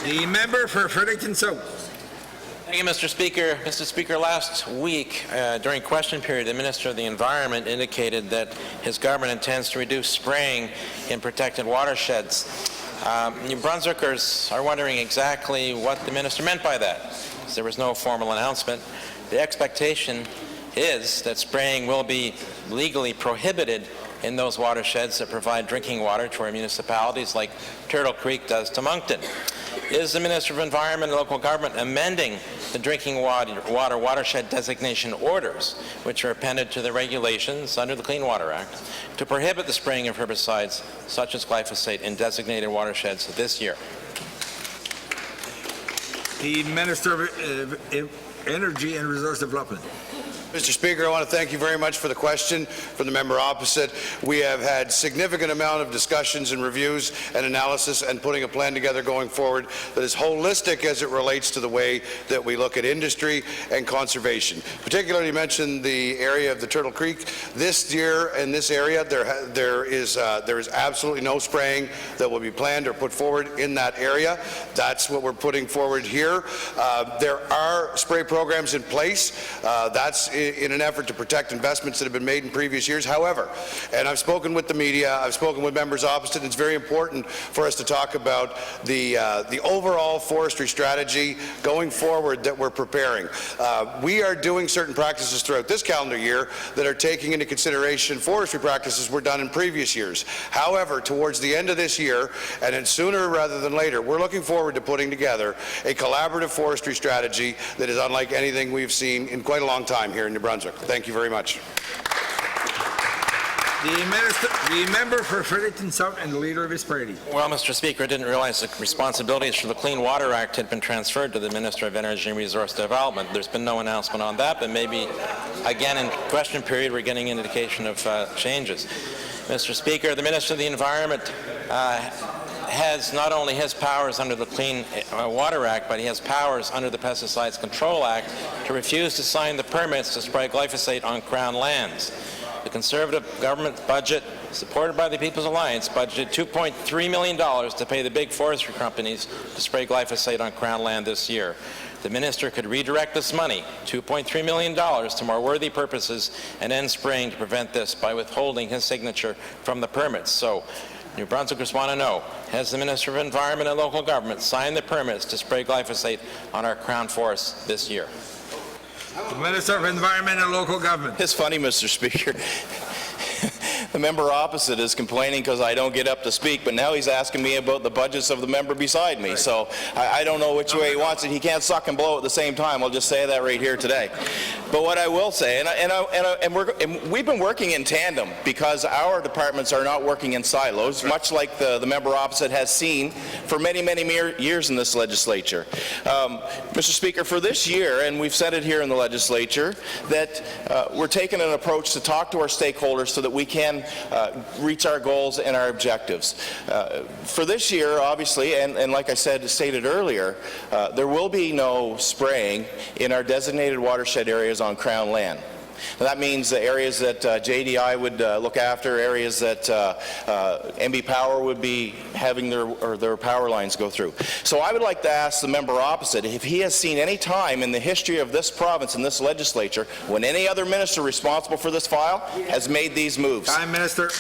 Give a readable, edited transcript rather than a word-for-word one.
The member for Fredericton South. Thank you, Mr. Speaker. Mr. Speaker, last week during question period, the Minister of the Environment indicated that his government intends to reduce spraying in protected watersheds. New Brunswickers are wondering exactly what the minister meant by that. There was no formal announcement. The expectation is that spraying will be legally prohibited in those watersheds that provide drinking water to our municipalities like Turtle Creek does to Moncton. Is the Minister of Environment and Local Government amending the drinking water watershed designation orders, which are appended to the regulations under the Clean Water Act, to prohibit the spraying of herbicides such as glyphosate in designated watersheds this year? The Minister of Energy and Resource Development. Mr. Speaker, I want to thank you very much for the question from the member opposite. We have had significant amount of discussions and reviews and analysis and putting a plan together going forward that is holistic as it relates to the way that we look at industry and conservation. Particularly, you mentioned the area of the Turtle Creek. This year in this area, there is absolutely no spraying that will be planned or put forward in that area. That's what we're putting forward here. There are spray programs in place. That's in an effort to protect investments that have been made in previous years. However, and I've spoken with the media, I've spoken with members opposite, and it's very important for us to talk about the overall forestry strategy going forward that we're preparing. We are doing certain practices throughout this calendar year that are taking into consideration forestry practices were done in previous years. However, towards the end of this year, and then sooner rather than later, we're looking forward to putting together a collaborative forestry strategy that is unlike anything we've seen in quite a long time here in New Brunswick. Thank you very much. The member for Fredericton South and the Leader of his party. Well, Mr. Speaker, I didn't realize the responsibilities for the Clean Water Act had been transferred to the Minister of Energy and Resource Development. There's been no announcement on that, but maybe again in question period we're getting an indication of changes. Mr. Speaker, the Minister of the Environment has not only his powers under the Clean Water Act, but he has powers under the Pesticides Control Act to refuse to sign the permits to spray glyphosate on Crown lands. The Conservative government budget, supported by the People's Alliance, budgeted $2.3 million to pay the big forestry companies to spray glyphosate on Crown land this year. The minister could redirect this money, $2.3 million, to more worthy purposes and end spraying to prevent this by withholding his signature from the permits. So, New Brunswickers want to know, has the Minister of Environment and Local Government signed the permits to spray glyphosate on our Crown forests this year? The Minister of Environment and Local Government. It's funny, Mr. Speaker. The member opposite is complaining because I don't get up to speak, but now he's asking me about the budgets of the member beside me. So I don't know which way he wants it. He can't suck and blow at the same time. I'll just say that right here today. But what I will say, and we've been working in tandem because our departments are not working in silos, much like the member opposite has seen for many, many years in this legislature. Mr. Speaker, for this year, and we've said it here in the legislature, that we're taking an approach to talk to our stakeholders so that we can reach our goals and our objectives. For this year, obviously, and like I stated earlier, there will be no spraying in our designated watershed areas on Crown land. And that means the areas that JDI would look after, areas that MB Power would be having their power lines go through. So I would like to ask the member opposite if he has seen any time in the history of this province and this legislature when any other minister responsible for this file has made these moves. Time, Minister.